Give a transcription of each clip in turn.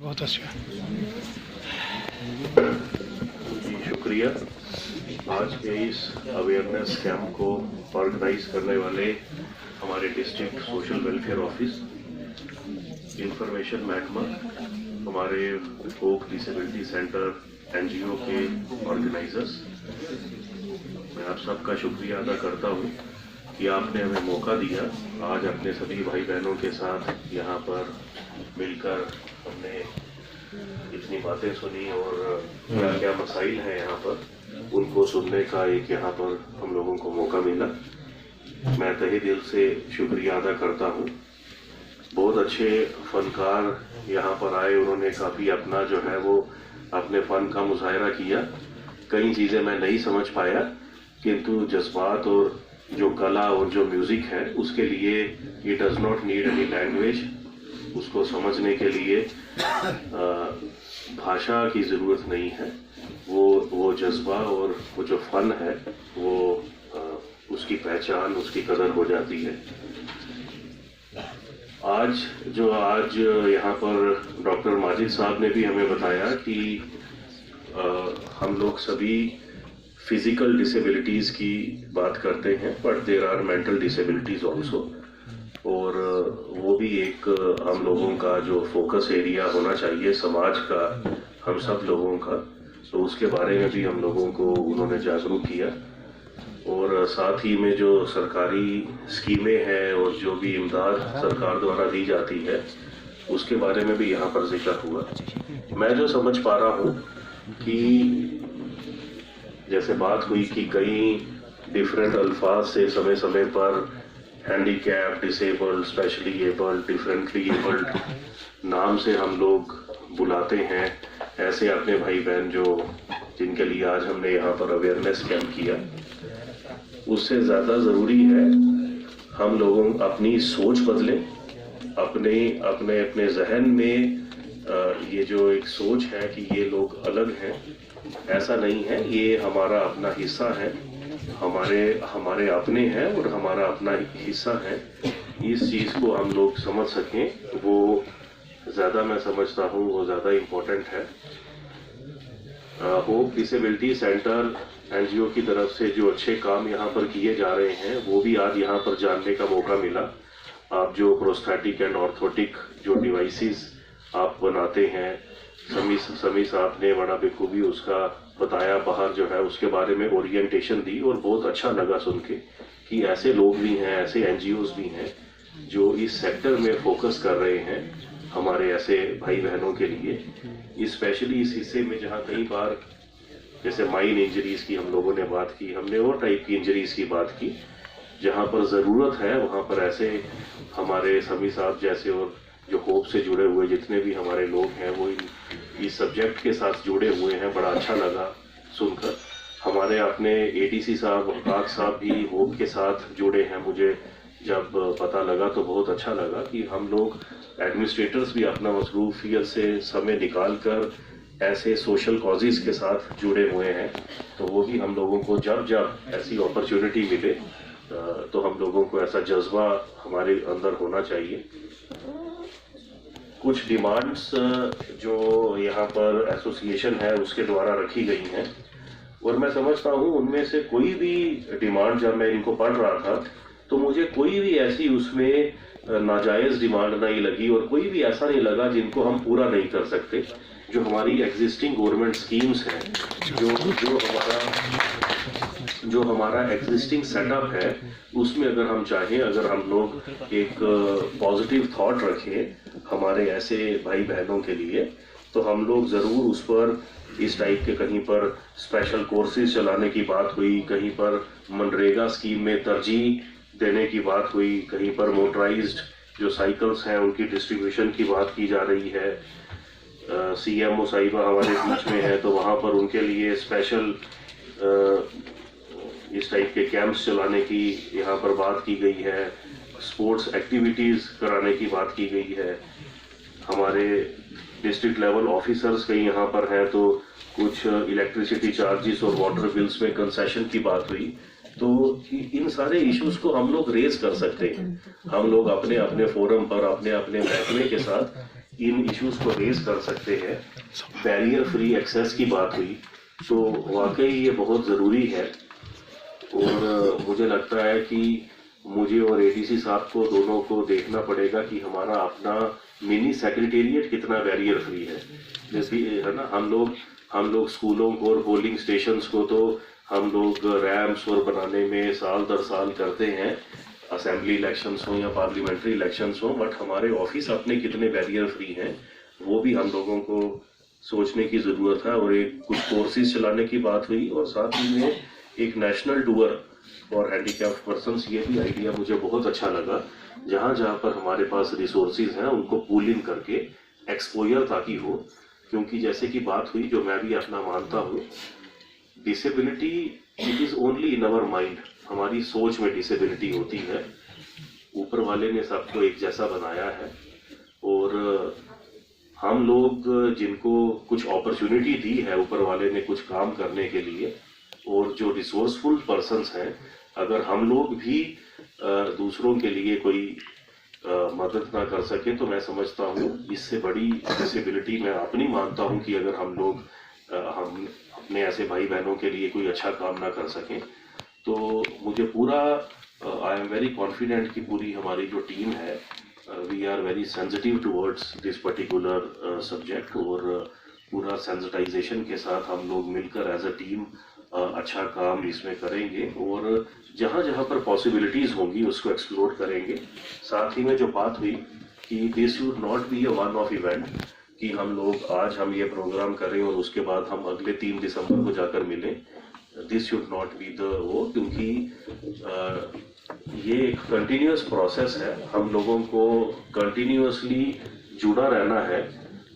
बहुत अच्छा। जी शुक्रिया। आज के इस अवेयरनेस कैंप को ऑर्गेनाइज करने वाले हमारे district social welfare office, information महकमा, हमारे फोक डिसेबिलिटी सेंटर एनजीओ के ऑर्गेनाइजर्स, मैं आप सबका शुक्रिया अदा करता हूँ कि आपने हमें मौका दिया आज अपने सभी भाई बहनों के साथ यहाँ पर मिलकर हमने इतनी बातें सुनी और क्या क्या मसाइल हैं यहाँ पर उनको सुनने का एक यहाँ पर हम लोगों को मौका मिला। मैं तहे दिल से शुक्रिया अदा करता हूँ। बहुत अच्छे फनकार यहाँ पर आए, उन्होंने काफ़ी अपना जो है वो अपने फ़न का मुजाहरा किया। कई चीज़ें मैं नहीं समझ पाया, किंतु जज्बात और जो कला और जो म्यूज़िक है उसके लिए it does not need any language. उसको समझने के लिए भाषा की ज़रूरत नहीं है। वो जज्बा और वो जो फ़न है वो उसकी पहचान, उसकी कदर हो जाती है। आज यहाँ पर डॉक्टर माजिद साहब ने भी हमें बताया कि हम लोग सभी फिजिकल डिसेबिलिटीज़ की बात करते हैं, but there are mental disabilities also, और वो भी एक हम लोगों का जो फोकस एरिया होना चाहिए समाज का, हम सब लोगों का, तो उसके बारे में भी हम लोगों को उन्होंने जागरूक किया। और साथ ही में जो सरकारी स्कीमें हैं और जो भी इमदाद सरकार द्वारा दी जाती है उसके बारे में भी यहाँ पर जिक्र हुआ। मैं जो समझ पा रहा हूँ कि जैसे बात हुई कि कई डिफरेंट अल्फाज से समय समय पर handicap, disabled, specially abled, differently abled नाम से हम लोग बुलाते हैं ऐसे अपने भाई बहन जिनके लिए आज हमने यहाँ पर अवेयरनेस कैंप किया। उससे ज़्यादा ज़रूरी है हम लोगों अपनी सोच बदलें, अपने जहन में ये जो एक सोच है कि ये लोग अलग हैं, ऐसा नहीं है, ये हमारा अपना हिस्सा है, हमारे अपने हैं और हमारा अपना हिस्सा है। इस चीज़ को हम लोग समझ सकें वो ज़्यादा, मैं समझता हूँ वो ज़्यादा इम्पोर्टेंट है। होप डिसेबिलिटी सेंटर एनजीओ की तरफ से जो अच्छे काम यहाँ पर किए जा रहे हैं वो भी आज यहाँ पर जानने का मौका मिला। आप जो प्रोस्थेटिक एंड ऑर्थोटिक जो डिवाइसेस आप बनाते हैं, समी साहब ने बड़ा बेखूबी उसका बताया, बाहर जो है उसके बारे में ओरिएंटेशन दी और बहुत अच्छा लगा सुन के कि ऐसे लोग भी हैं, ऐसे एनजीओज भी हैं जो इस सेक्टर में फोकस कर रहे हैं हमारे ऐसे भाई बहनों के लिए, स्पेशली इस हिस्से में जहाँ कई बार जैसे माइन इंजरीज की हम लोगों ने बात की, हमने और टाइप की इंजरीज की बात की, जहाँ पर ज़रूरत है वहाँ पर ऐसे हमारे समी साहब जैसे और जो होप से जुड़े हुए जितने भी हमारे लोग हैं वो इस सब्जेक्ट के साथ जुड़े हुए हैं। बड़ा अच्छा लगा सुनकर। हमारे अपने एडीसी साहब, वकाक साहब भी होप के साथ जुड़े हैं। मुझे जब पता लगा तो बहुत अच्छा लगा कि हम लोग एडमिनिस्ट्रेटर्स भी अपना मसरूफियत से समय निकाल कर ऐसे सोशल कॉजेज़ के साथ जुड़े हुए हैं। तो वो भी हम लोगों को जब ऐसी अपॉर्चुनिटी मिले तो हम लोगों को ऐसा जज्बा हमारे अंदर होना चाहिए। कुछ डिमांड्स जो यहाँ पर एसोसिएशन है उसके द्वारा रखी गई हैं और मैं समझता हूँ उनमें से कोई भी डिमांड, जब मैं इनको पढ़ रहा था तो मुझे कोई भी ऐसी उसमें नाजायज़ डिमांड नहीं लगी और कोई भी ऐसा नहीं लगा जिनको हम पूरा नहीं कर सकते। जो हमारी एग्जिस्टिंग गवर्नमेंट स्कीम्स हैं, जो हमारा एग्जिस्टिंग सेटअप है, उसमें अगर हम चाहें, अगर हम लोग एक पॉजिटिव थॉट रखें हमारे ऐसे भाई बहनों के लिए, तो हम लोग ज़रूर उस पर इस टाइप के कहीं पर स्पेशल कोर्सेज चलाने की बात हुई, कहीं पर मनरेगा स्कीम में तरजीह देने की बात हुई, कहीं पर मोटराइज्ड जो साइकिल्स हैं उनकी डिस्ट्रीब्यूशन की बात की जा रही है। सीएमओ साहिबा हमारे बीच में है तो वहाँ पर उनके लिए स्पेशल इस टाइप के कैंप्स चलाने की यहाँ पर बात की गई है। स्पोर्ट्स एक्टिविटीज़ कराने की बात की गई है। हमारे डिस्ट्रिक्ट लेवल ऑफिसर्स कहीं यहाँ पर हैं तो कुछ इलेक्ट्रिसिटी चार्जेस और वाटर बिल्स में कंसेशन की बात हुई। तो इन सारे इश्यूज को हम लोग रेज कर सकते हैं। हम लोग अपने अपने फोरम पर अपने अपने महकमे के साथ इन इश्यूज को रेज कर सकते हैं। बैरियर फ्री एक्सेस की बात हुई, तो वाकई ये बहुत ज़रूरी है। और मुझे लगता है कि मुझे और एडीसी साहब को दोनों को देखना पड़ेगा कि हमारा अपना मिनी सेक्रेटेरिएट कितना बैरियर फ्री है। जैसे है ना, हम लोग स्कूलों को और पोलिंग स्टेशंस को तो हम लोग रैम्प्स और बनाने में साल दर साल करते हैं, असेंबली इलेक्शंस हो या पार्लियामेंट्री इलेक्शंस हो, बट हमारे ऑफिस अपने कितने बैरियर फ्री हैं वो भी हम लोगों को सोचने की ज़रूरत है। और एक कुछ कोर्सेज चलाने की बात हुई, और साथ ही में एक national tour for handicapped persons, ये भी आइडिया मुझे बहुत अच्छा लगा। जहाँ जहाँ पर हमारे पास रिसोर्सेज हैं उनको पूल इन करके एक्सपोजर ताकि हो, क्योंकि जैसे कि बात हुई, जो मैं भी अपना मानता हूँ, disability it is only in our mind. हमारी सोच में डिसेबिलिटी होती है। ऊपर वाले ने सबको एक जैसा बनाया है, और हम लोग जिनको कुछ अपॉर्चुनिटी दी है ऊपर वाले ने कुछ काम करने के लिए, और जो रिसोर्सफुल पर्सन्स हैं, अगर हम लोग भी दूसरों के लिए कोई मदद ना कर सके, तो मैं समझता हूँ इससे बड़ी डिसेबिलिटी मैं अपनी मानता हूँ कि अगर हम लोग हम अपने ऐसे भाई बहनों के लिए कोई अच्छा काम ना कर सकें। तो मुझे पूरा आई एम वेरी कॉन्फिडेंट कि पूरी हमारी जो टीम है, we are very sensitive towards this particular subject, और पूरा सेंसिटाइजेशन के साथ हम लोग मिलकर एज अ टीम अच्छा काम इसमें करेंगे, और जहाँ जहाँ पर पॉसिबिलिटीज़ होंगी उसको एक्सप्लोर करेंगे। साथ ही में जो बात हुई कि this should not be a one of event, कि हम लोग आज हम ये प्रोग्राम करें और उसके बाद हम अगले 3 दिसंबर को जाकर मिलें, this should not be the वो, क्योंकि ये एक कंटिन्यूस प्रोसेस है। हम लोगों को कंटिन्यूसली जुड़ा रहना है,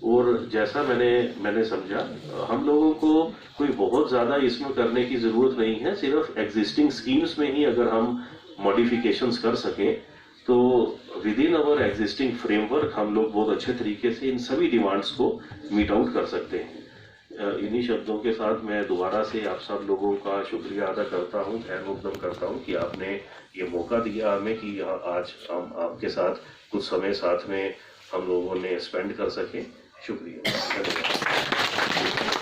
और जैसा मैंने समझा, हम लोगों को कोई बहुत ज़्यादा इसमें करने की ज़रूरत नहीं है। सिर्फ एग्जिस्टिंग स्कीम्स में ही अगर हम मॉडिफिकेशंस कर सकें, तो with in our existing framework हम लोग बहुत अच्छे तरीके से इन सभी डिमांड्स को मीट आउट कर सकते हैं। इन्हीं शब्दों के साथ मैं दोबारा से आप सब लोगों का शुक्रिया अदा करता हूँ, खैर मुकदम करता हूँ कि आपने ये मौका दिया हमें कि आज हम आपके साथ कुछ समय साथ में हम लोगों ने स्पेंड कर सके। शुक्रिया, धन्यवाद।